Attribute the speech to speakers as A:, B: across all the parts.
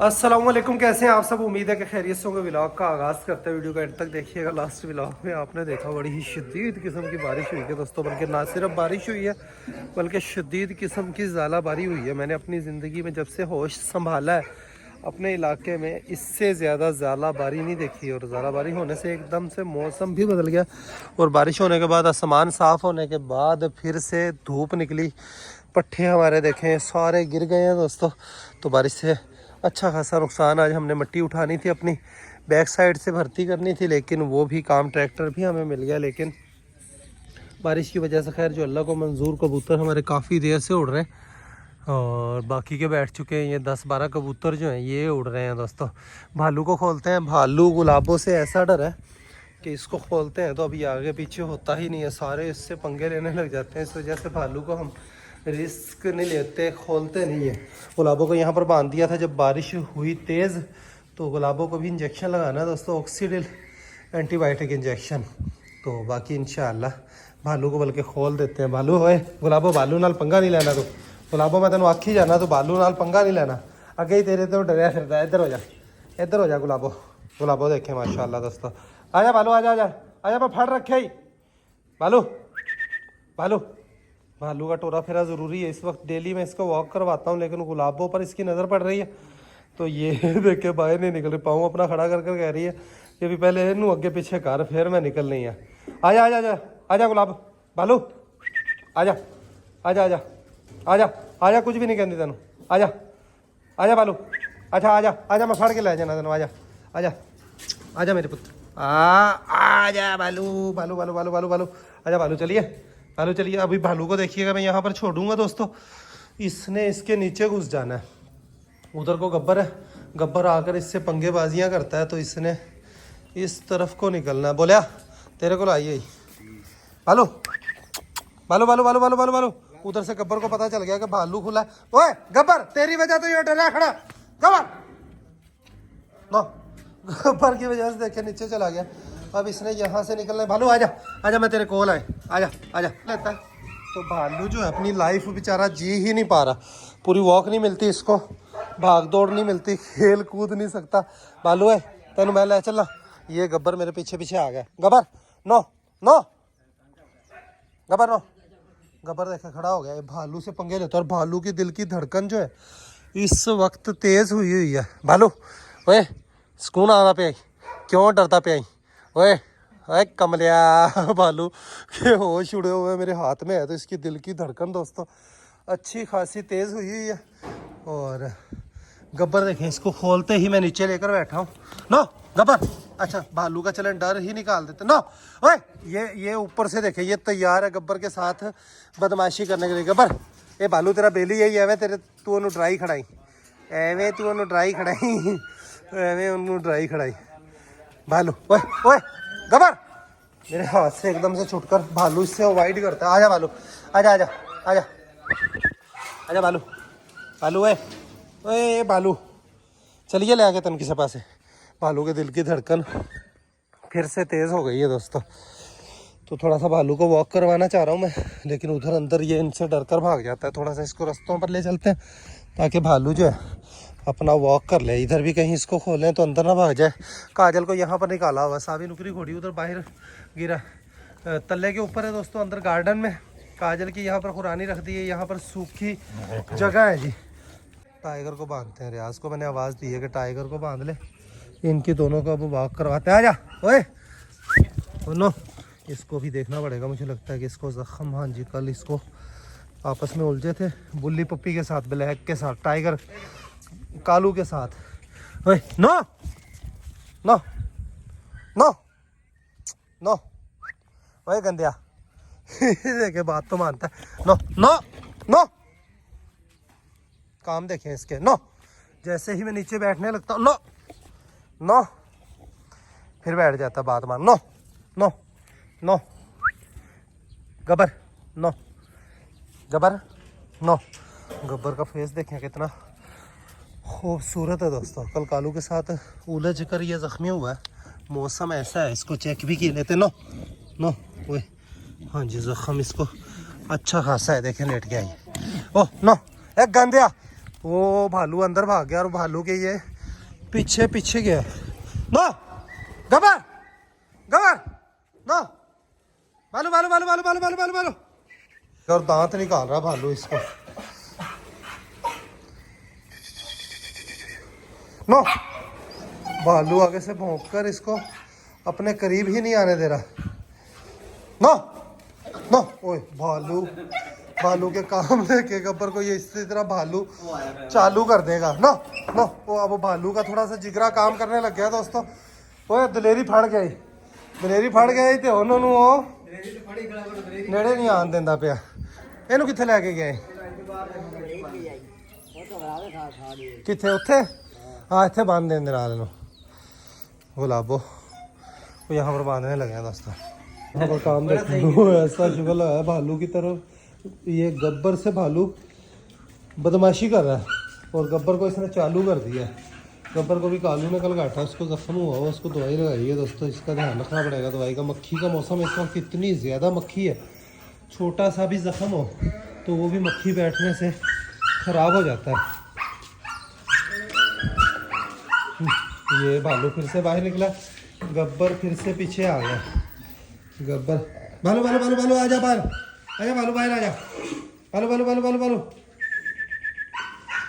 A: अस्सलाम वालेकुम, कैसे हैं आप सब। उम्मीद है कि खैरियत से होंगे। व्लॉग का आगाज़ करते हैं, वीडियो का एंड तक देखिएगा। लास्ट व्लॉग में आपने देखा बड़ी ही शदीद किस्म की बारिश हुई है दोस्तों, बल्कि ना सिर्फ बारिश हुई है बल्कि शदीद किस्म की ज़ालाबारी हुई है। मैंने अपनी ज़िंदगी में जब से होश संभाला है अपने इलाके में इससे ज़्यादा ज़ालाबारी नहीं देखी। और ज़ालाबारी होने से एकदम से मौसम भी बदल गया और बारिश होने के बाद आसमान साफ़ होने के बाद फिर से धूप निकली। पट्टे हमारे देखें सारे गिर गए हैं दोस्तों। तो बारिश से अच्छा खासा नुकसान। आज हमने मिट्टी उठानी थी, अपनी बैक साइड से भर्ती करनी थी, लेकिन वो भी काम ट्रैक्टर भी हमें मिल गया। लेकिन बारिश की वजह से खैर जो अल्लाह को मंजूर कबूतर हमारे काफ़ी देर से उड़ रहे हैं और बाकी के बैठ चुके हैं। ये 10-12 कबूतर जो हैं ये उड़ रहे हैं दोस्तों। भालू को खोलते हैं। भालू गुलाबों से ऐसा डर है कि इसको खोलते हैं तो अभी आगे पीछे होता ही नहीं है, सारे इससे पंगे लेने लग जाते हैं। इस वजह से भालू को हम रिस्क नहीं लेते, खोलते नहीं है। गुलाबों को यहाँ पर बांध दिया था जब बारिश हुई तेज़, तो गुलाबों को भी इंजेक्शन लगाना है दोस्तों, ऑक्सीडिल एंटीबायोटिक इंजेक्शन। तो बाकी इंशाअल्लाह भालू को बल्कि खोल देते हैं। भालू होए गुलाबो, भालू नाल पंगा नहीं लेना तू। गुलाबो मैं तेन आखी जाना तो भालू नाल पंगा नहीं लेना, अगे ही तेरे तो डरिया फिरता है। इधर हो जा, इधर हो जा गुलाबो। गुलाबो देखे माशाल्लाह दोस्तों। आजा भालू, आजा आजा आजा, मैं फड़ रखे ही। भालू भालू भालू का टोरा फेरा ज़रूरी है इस वक्त। डेली मैं इसको वॉक करवाता हूँ, लेकिन गुलाबों पर इसकी नज़र पड़ रही है तो ये देख के बाहर नहीं निकल रही। पाँव अपना खड़ा कर कर कह रही है कि भी पहले इनू अगे पीछे कर, फिर मैं निकल नहीं है। आजा आजा आजा आजा गुलाब, भालू आजा आजा आजा आजा आजा, कुछ भी नहीं कहती तेन। आजा आजा भालू, अच्छा आजा आजा, मैं फड़ के ले जाना तेन। आजा आजा आजा मेरे पुत्र, आजा भालू भालू भालू भालू भालू भालू, आजा भालू। चलिए भालू चलिए। अभी भालू को देखिएगा, मैं यहाँ पर छोड़ूंगा दोस्तों, इसने इसके नीचे घुस जाना है। उधर को गब्बर है, गब्बर आकर इससे पंगेबाजियाँ करता है, तो इसने इस तरफ को निकलना है। बोलिया तेरे को आइए भालू भालू भालू भालू भालू भालू भालू। उधर से गब्बर को पता चल गया कि भालू खुला है। ओए गब्बर, तेरी वजह तो ये डरा खड़ा। गब्बर नो, गब्बर की वजह से देखे नीचे चला गया। अब इसने यहाँ से निकलना है। भालू आजा आजा, मैं तेरे कोल आए, आजा आजा लेता है। तो भालू जो है अपनी लाइफ बेचारा जी ही नहीं पा रहा। पूरी वॉक नहीं मिलती इसको, भाग दौड़ नहीं मिलती, खेल कूद नहीं सकता। भालू है तेन मैं ले चलना। ये गब्बर मेरे पीछे पीछे आ गया। Gabbar no no, Gabbar no. Gabbar देखे खड़ा हो गया। ये भालू से पंगे लेता है और भालू की दिल की धड़कन जो है इस वक्त तेज़ हुई है। भालू ओए सुकून आना पे, क्यों डरता पे? ओए अरे कमलिया, भालू के होश उड़े हुए मेरे हाथ में है, तो इसकी दिल की धड़कन दोस्तों अच्छी खासी तेज़ हुई है। और गब्बर देखें, इसको खोलते ही मैं नीचे लेकर बैठा हूँ। नो गब्बर, अच्छा भालू का चलन डर ही निकाल देते। नो ओए ये ऊपर से देखे, ये तैयार है गब्बर के साथ बदमाशी करने के लिए। गब्बर ये भालू तेरा बेली यही एवें तेरे, तू उन्होंने ड्राई खड़ाई, एवें तू उन्होंने ड्राई खड़ाई, एवें उन्होंने ड्राई खड़ाई। भालू ओए ओए गब्बर, मेरे हाथ से एकदम से छुटकर भालू इससे अवॉइड करता है। आजा भालू, आजा आजा आजा आजा भालू भालू ओए ओए भालू, चलिए ले आके तन किसी पास। भालू के दिल की धड़कन फिर से तेज़ हो गई है दोस्तों। तो थोड़ा सा भालू को वॉक करवाना चाह रहा हूँ मैं, लेकिन उधर अंदर ये इनसे डर कर भाग जाता है। थोड़ा सा इसको रास्तों पर ले चलते हैं ताकि भालू जो है अपना वॉक कर ले। इधर भी कहीं इसको खोलें तो अंदर ना भाग जाए। काजल को यहाँ पर निकाला हुआ, सावी नुकरी घोड़ी उधर बाहर गिरा, तल्ले के ऊपर है दोस्तों, अंदर गार्डन में। काजल की यहाँ पर खुरानी रख दी है, यहाँ पर सूखी जगह है जी। टाइगर को बांधते हैं, रियाज को मैंने आवाज़ दी है कि टाइगर को बांध ले। इनकी दोनों को अब वॉक करवाते हैं। आजा ओए नो, इसको भी देखना पड़ेगा। मुझे लगता है कि इसको ज़ख्म, हाँ जी, कल इसको आपस में उलझे थे बुल्ली पप्पी के साथ, ब्लैक के साथ, टाइगर कालू के साथ। ओए नो नो नो नो, ओए गंदिया, देखे बात तो मानता है। नो नो नो, काम देखें इसके। नो, जैसे ही मैं नीचे बैठने लगता हूँ नो नो, फिर बैठ जाता बात मान। No no no Gabbar no, Gabbar no. Gabbar का फेस देखें कितना खूबसूरत है दोस्तों। कल कालू के साथ उलझ कर ये ज़ख्मी हुआ है, मौसम ऐसा है, इसको चेक भी किए लेते। नो नो ओए, हाँ जी ज़ख्म इसको अच्छा खासा है, देखें लेट गया ये। ओह नो एक गंदिया, वो भालू अंदर भाग गया और भालू के ये पीछे पीछे गया। नो गबर गबर नो भालू भालू भालू भालू भालू भालू भालू भालू। और दांत निकाल रहा भालू इसको। नो भालू आगे से भौंक कर इसको अपने करीब ही नहीं आने दे रहा। नो नो ओए भालू भालू के काम लेके गब्बर को ये इसी तरह भालू चालू कर देगा। नो नो वो अब भालू का थोड़ा सा जिगरा काम करने लग गया दोस्तों। वो दलेरी फड़ गई, दलेरी फड़ गई तो उन्होंने वो नेड़े नहीं आन देंदा पिया। ਇਹਨੂੰ ਕਿੱਥੇ ਲੈ ਕੇ ਗਏ? ਕਿੱਥੇ ਉੱਥੇ? हाँ ਇੱਥੇ ਬੰਨ ਦੇਣ ਦੇ ਨਾਲ ਨੂੰ गुलाबो वो यहाँ पर बांधने लगे हैं दोस्तों। यहाँ पर काम देखो ऐसा शुगर लगा है भालू की तरफ। ये गब्बर से भालू बदमाशी कर रहा है और गब्बर को इसने चालू कर दिया है। गब्बर को भी कालू ने कल काटा, उसको जख्म हुआ हो, उसको दवाई लगाई है दोस्तों। इसका ध्यान रखना पड़ेगा दवाई का। मक्खी का मौसम इस वक्त कितनी ज़्यादा मक्खी है, छोटा सा भी जख्म हो तो वो भी मक्खी बैठने से ख़राब हो जाता है। ये भालू फिर से बाहर निकला, गब्बर फिर से पीछे आ गया। गब्बर भालू भालू भालू भालू आजा बाहर, आजा भालू बाहर आजा। भालू भालू भालू भालू भालू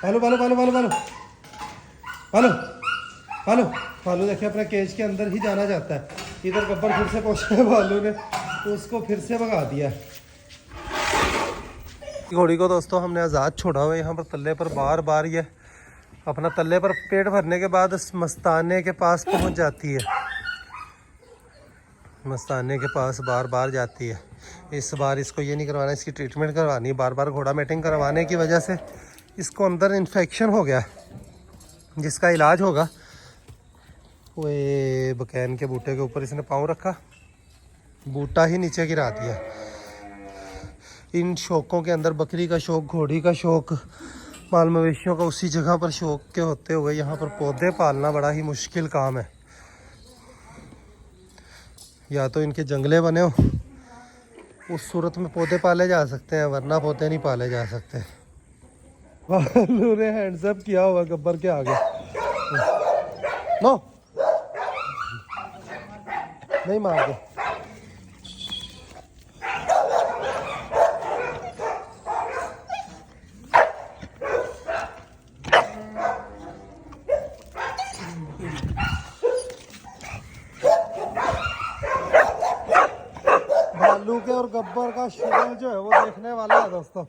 A: भालू भालू भालू भालू भालू भालू भालू भालू देखिए अपने केज के अंदर ही जाना चाहता है। इधर गब्बर फिर से पहुंचा, भालू ने उसको फिर से भगा दिया। घोड़ी को दोस्तों हमने आज़ाद छोड़ा हुआ है यहाँ पर तल्ले पर। बार बार ये अपना तल्ले पर पेट भरने के बाद मस्ताने के पास पहुंच जाती है। मस्ताने के पास बार बार जाती है। इस बार इसको ये नहीं करवाना, इसकी ट्रीटमेंट करवानी। बार बार घोड़ा मेटिंग करवाने की वजह से इसको अंदर इन्फेक्शन हो गया, जिसका इलाज होगा। वो बकैन के बूटे के ऊपर इसने पाँव रखा, बूटा ही नीचे गिरा दिया। इन शौकों के अंदर बकरी का शौक, घोड़ी का शौक, माल मवेशियों का उसी जगह पर शौक के होते हुए यहाँ पर पौधे पालना बड़ा ही मुश्किल काम है। या तो इनके जंगले बने हो, उस सूरत में पौधे पाले जा सकते हैं, वरना पौधे नहीं पाले जा सकते। भालू ने हैंड्स अप किया हुआ गब्बर के आगे। नो नहीं मार दे। भालू के और गब्बर का शुगल जो है वो देखने वाला है दोस्तों।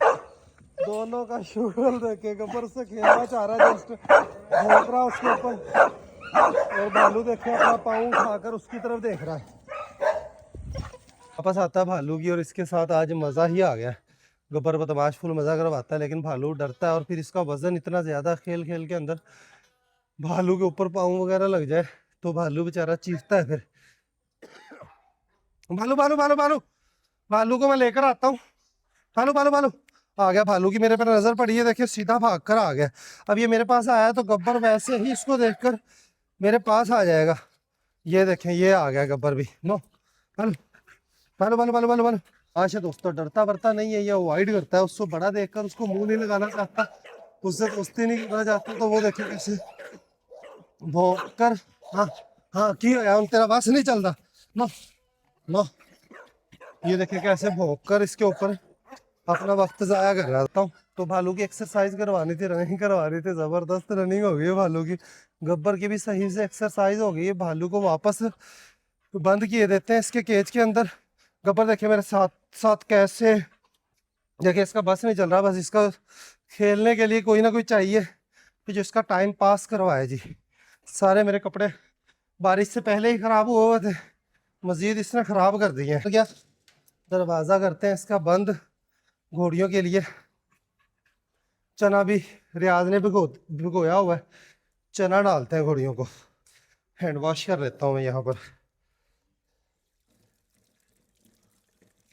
A: दोनों का शुगल देखे, गब्बर से खेलना चाह रहा है, जस्ट भौंक रहा उसके ऊपर, और भालू देखे अपना पाँव उठाकर उसकी तरफ देख रहा है। वापस आता है भालू की, और इसके साथ आज मज़ा ही आ गया। गब्बर बदमाश फुल मज़ा करवाता है, लेकिन भालू डरता है। और फिर इसका वज़न इतना ज़्यादा, खेल खेल के अंदर भालू के ऊपर पाँव वगैरह लग जाए तो भालू बेचारा चीखता है। फिर भालू भालू भालू भालू भालू को मैं लेकर आता हूँ। भालू भालू भालू आ गया। भालू की मेरे पर नज़र पड़ी है, देखिए सीधा भाग कर आ गया। अब ये मेरे पास आया तो गब्बर वैसे ही इसको देखकर मेरे पास आ जाएगा। ये देखें, ये आ गया गब्बर भी। नो भालू भालू भालू भालू भालू भालू। अच्छा दोस्तों, डरता वरता नहीं है, ये अवॉइड करता है। उसको बड़ा देखकर उसको मुंह नहीं लगाना चाहता, उससे दोस्ती नहीं करना चाहता। तो वो देखे कैसे भौंक कर, हाँ हाँ की हो तेरा बस नहीं चलता। नो नो, ये देखिए कैसे भौंक कर इसके ऊपर अपना वक्त ज़ाया कर रहा था। तो भालू की एक्सरसाइज करवानी थी, रनिंग करवानी थी। ज़बरदस्त रनिंग हो गई है भालू की। गब्बर की भी सही से एक्सरसाइज हो गई है। भालू को वापस बंद किए देते हैं इसके केज के अंदर। गब्बर देखिए मेरे साथ साथ कैसे, देखिए इसका बस नहीं चल रहा, बस इसका खेलने के लिए कोई ना कोई चाहिए कि जो इसका टाइम पास करवाए जी। सारे मेरे कपड़े बारिश से पहले ही ख़राब हुए थे, मज़ीद इसने ख़राब कर दिए हैं। तो क्या दरवाज़ा करते हैं इसका बंद घोड़ियों के लिए। चना भी रियाज ने भिगोया हुआ है, चना डालते हैं घोड़ियों को। हैंड वॉश कर लेता हूँ मैं यहाँ पर।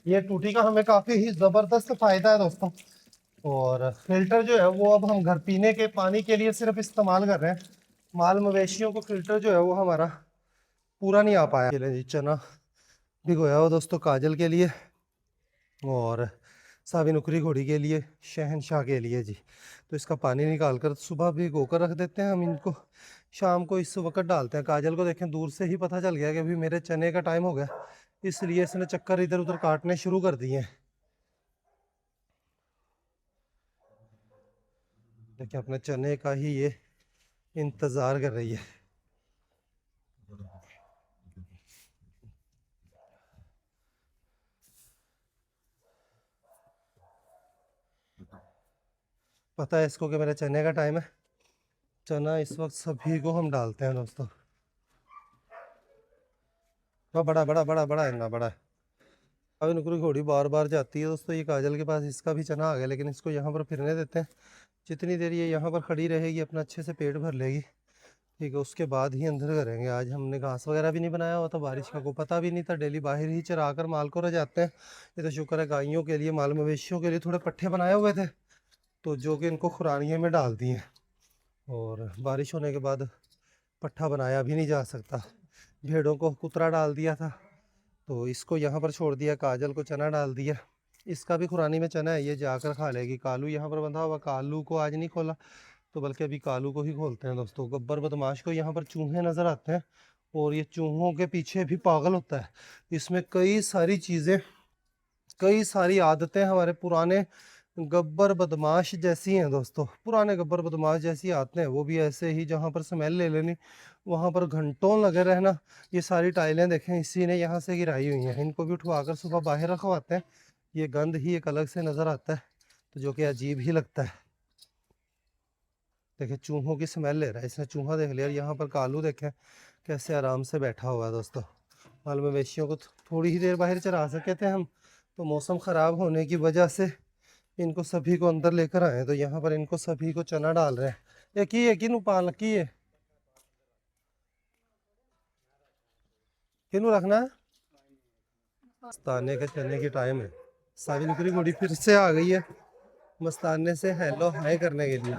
A: ये टूटी का हमें काफ़ी ही ज़बरदस्त फ़ायदा है दोस्तों। और फिल्टर जो है वो अब हम घर पीने के पानी के लिए सिर्फ इस्तेमाल कर रहे हैं। माल मवेशियों को फिल्टर जो है वो हमारा पूरा नहीं आ पाया। जी चना भिगोया हुआ दोस्तों काजल के लिए, और सावी नुकरी घोड़ी के लिए, शहनशाह के लिए जी। तो इसका पानी निकाल कर सुबह भी गोकर रख देते हैं हम इनको, शाम को इस वक्त डालते हैं। काजल को देखें दूर से ही पता चल गया कि अभी मेरे चने का टाइम हो गया, इसलिए इसने चक्कर इधर उधर काटने शुरू कर दिए हैं। देखिए अपने चने का ही ये इंतज़ार कर रही है। पता है इसको कि मेरे चने का टाइम है। चना इस वक्त सभी को हम डालते हैं दोस्तों। बड़ा बड़ा बड़ा बड़ा इतना बड़ा है। अभी नुकरी घोड़ी बार बार जाती है दोस्तों, ये काजल के पास इसका भी चना आ गया, लेकिन इसको यहाँ पर फिरने देते हैं। जितनी देर ये यहाँ पर खड़ी रहेगी अपना अच्छे से पेट भर लेगी, ठीक है, उसके बाद ही अंदर करेंगे। आज हमने घास वगैरह भी नहीं बनाया हुआ था, बारिश का को पता भी नहीं था, डेली बाहर ही चरा कर माल को रह जाते हैं। ये तो शुक्र है गायों के लिए, माल मवेशियों के लिए थोड़े पट्ठे बनाए हुए थे, तो जो कि इनको खुरानियों में डाल दिए। और बारिश होने के बाद पट्ठा बनाया भी नहीं जा सकता, भेड़ों को कुतरा डाल दिया था, तो इसको यहाँ पर छोड़ दिया। काजल को चना डाल दिया, इसका भी खुरानी में चना है, ये जाकर खा लेगी। कालू यहाँ पर बंधा हुआ, कालू को आज नहीं खोला, तो बल्कि अभी कालू को ही खोलते हैं दोस्तों। गब्बर बदमाश को यहाँ पर चूहे नज़र आते हैं, और ये चूहों के पीछे भी पागल होता है। इसमें कई सारी चीज़ें, कई सारी आदतें हमारे पुराने गब्बर बदमाश जैसी हैं दोस्तों। पुराने गब्बर बदमाश जैसी आते हैं वो भी ऐसे ही, जहाँ पर स्मेल ले लेनी वहाँ पर घंटों लगे रहना। ये सारी टाइलें देखें इसी ने यहाँ से गिराई हुई हैं, इनको भी उठवा कर सुबह बाहर रखवाते हैं। ये गंद ही एक अलग से नज़र आता है, तो जो कि अजीब ही लगता है। देखिए चूहों की स्मेल ले रहा है, इसने चूहा देख लिया। यहाँ पर कालू देखें कैसे आराम से बैठा हुआ है दोस्तों। माल मवेशियों को थोड़ी ही देर बाहर चरा सके थे हम, तो मौसम ख़राब होने की वजह से इनको सभी को अंदर लेकर आए, तो यहाँ पर इनको सभी को चना डाल रहे हैं। एक ही पाल की है, किनू रखना है। मस्ताने के चने की टाइम है। सारी नुकरी घोड़ी फिर से आ गई है मस्ताने से हेलो हाय करने के लिए।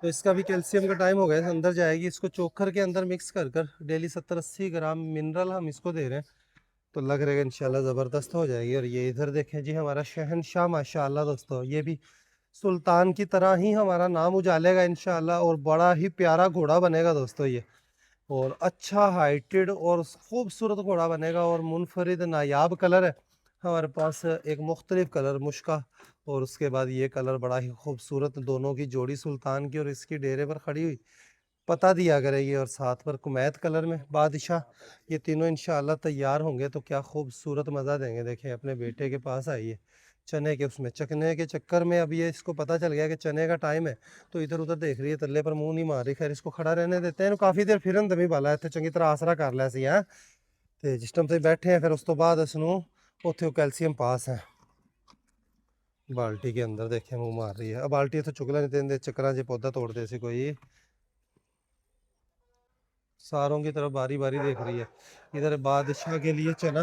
A: तो इसका भी कैल्शियम का टाइम हो गया, अंदर जाएगी। इसको चोकर के अंदर मिक्स कर कर डेली 70-80 ग्राम मिनरल हम इसको दे रहे हैं, तो लग रहेगा इंशाल्लाह ज़बरदस्त हो जाएगी। और ये इधर देखें जी हमारा शहनशाह माशाल्लाह दोस्तों, ये भी सुल्तान की तरह ही हमारा नाम उजालेगा इंशाल्लाह, और बड़ा ही प्यारा घोड़ा बनेगा दोस्तों ये, और अच्छा हाइटेड और खूबसूरत घोड़ा बनेगा। और मुनफरिद नायाब कलर है हमारे पास, एक मुख्तलिफ कलर मुश्का, और उसके बाद ये कलर बड़ा ही खूबसूरत, दोनों की जोड़ी सुल्तान की और इसकी डेरे पर खड़ी हुई पता दिया करेगी। और साथ पर कुमैत कलर में बादशाह, ये तीनों इंशाल्लाह तैयार होंगे तो क्या खूबसूरत मज़ा देंगे। देखें अपने बेटे के पास आई है चने के, उसमें चकने के चक्कर में अब ये इसको पता चल गया कि चने का टाइम है, तो इधर उधर देख रही है, तल्ले पर मुंह नहीं मार रही। खैर इसको खड़ा रहने देते हैं, काफ़ी देर फिरन दमी वाला इतने चंगी तरह आसरा कर लिया सी है। तो जिस टाइम से बैठे हैं फिर उस तो बाद इसनों उत्थे कैल्शियम पास है। बाल्टी के अंदर देखे मुंह मार रही है। अब बाल्टी तो चुगला नहीं देंगे, चक्कर च पौधा तोड़ते सी कोई। सारों की तरफ बारी बारी देख रही है। इधर बादशाह के लिए चना,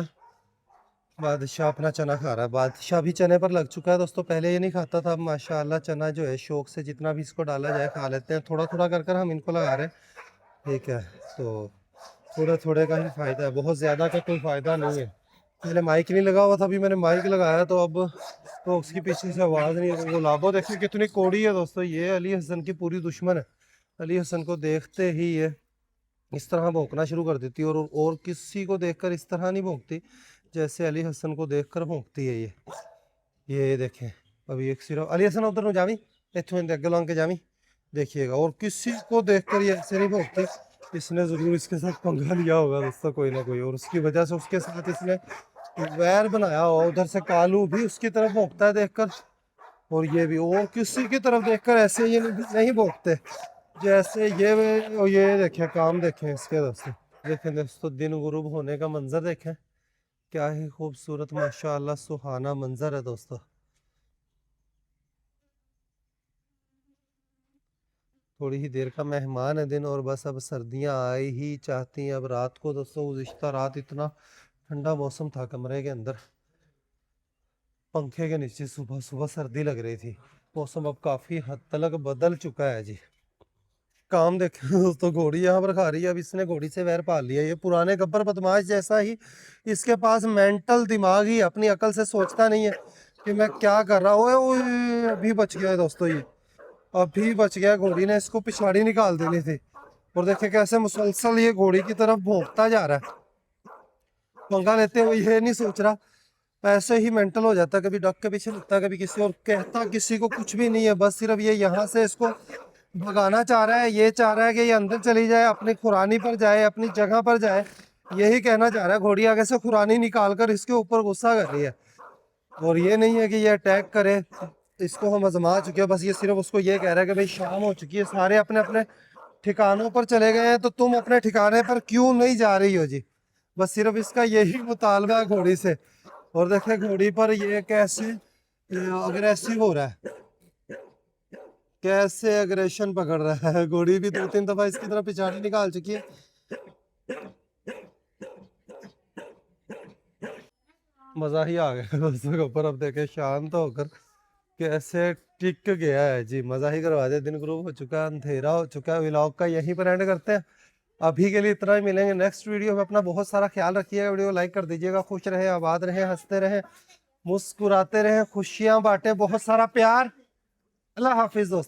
A: बादशाह अपना चना खा रहा है। बादशाह भी चने पर लग चुका है दोस्तों, पहले ये नहीं खाता था, अब माशाल्लाह चना जो है शौक से जितना भी इसको डाला जाए खा लेते हैं। थोड़ा थोड़ा कर कर हम इनको लगा रहे हैं, ठीक है, तो थोड़े थोड़े का ही फ़ायदा है, बहुत ज़्यादा का कोई फ़ायदा नहीं है। पहले माइक नहीं लगा हुआ था, अभी मैंने माइक लगाया तो अब तो उसकी पीछे से आवाज़ नहीं है। गुलाबो देखिए कितनी कौड़ी है दोस्तों, ये अली हसन की पूरी दुश्मन है। अली हसन को देखते ही ये इस तरह भौंकना शुरू कर देती है, और किसी को देखकर इस तरह नहीं भौंकती जैसे अली हसन को देखकर भौंकती है ये देखें। अभी एक सिर्फ अली हसन उधर जावी, इतों अगे लंघ के जावी, देखिएगा। और किसी को देखकर ये ऐसे नहीं भौंकती, इसने ज़रूर इसके साथ पंगा लिया होगा दोस्तों कोई ना कोई, और उसकी वजह से उसके साथ इसने वैर बनाया हो। उधर से कालू भी उसकी तरफ भौंकता है देखकर, और ये भी, और किसी की तरफ देखकर ऐसे ये नहीं भौंकते जैसे ये देखें काम देखें इसके दोस्तों। देखें दोस्तों दिन गुरूब होने का मंजर देखें, क्या ही खूबसूरत माशाअल्लाह सुहाना मंजर है दोस्तों। थोड़ी ही देर का मेहमान है दिन, और बस अब सर्दियां आई ही चाहती हैं। अब रात को दोस्तों गुज़िश्ता रात इतना ठंडा मौसम था, कमरे के अंदर पंखे के नीचे सुबह सुबह सर्दी लग रही थी। मौसम अब काफ़ी हद तक बदल चुका है जी। काम देखे दोस्तों, घोड़ी यहाँ पर खा रही है। अब इसने घोड़ी से वैर पाल लिया, ये पुराने गब्बर बदमाश जैसा ही, इसके पास मेंटल दिमाग ही, अपनी अकल से सोचता नहीं है। कि मैं क्या कर रहा हूँ। ओए ओए, अभी बच गया है दोस्तों ये, अभी बच गया। घोड़ी ने इसको पिछाड़ी निकाल देनी थी। और देखिए कैसे मुसलसल ये घोड़ी की तरफ भौंकता जा रहा है, पंगा लेते हुए ये नहीं सोच रहा। ऐसे ही मेंटल हो जाता, कभी डक के पीछे लगता, कभी किसी और, कहता किसी को कुछ भी नहीं है, बस सिर्फ ये यहाँ से इसको भगाना चाह रहा है। ये चाह रहा है कि ये अंदर चली जाए, अपनी खुरानी पर जाए, अपनी जगह पर जाए, यही कहना चाह रहा है। घोड़ी आगे से खुरानी निकाल कर इसके ऊपर गुस्सा कर रही है, और ये नहीं है कि ये अटैक करे। इसको हम आजमा चुके हैं, बस ये सिर्फ उसको ये कह रहा है कि भाई शाम हो चुकी है, सारे अपने अपने ठिकानों पर चले गए हैं, तो तुम अपने ठिकाने पर क्यों नहीं जा रही हो जी। बस सिर्फ इसका यही मुतालबा है घोड़ी से। और देखे घोड़ी पर ये कैसे अग्रेसिव हो रहा है, कैसे अग्रेशन पकड़ रहा है। घोड़ी भी 2-3 दफा इसकी तरफ पिछाड़ी निकाल चुकी है। मजा ही आ गया दोस्तों के ऊपर। अब देखे शांत होकर कैसे टिक गया है जी। मजा ही करवा दे। दिन ग्रुप हो चुका है, अंधेरा हो चुका है। व्लॉग का यहीं पर एंड करते हैं अभी के लिए, इतना ही। मिलेंगे नेक्स्ट वीडियो में। अपना बहुत सारा ख्याल रखिएगा, वीडियो लाइक कर दीजिएगा। खुश रहे, आबाद रहे, हंसते रहे, मुस्कुराते रहे, खुशियां बांटे, बहुत सारा प्यार। अल्लाह हाफिज दोस्तों।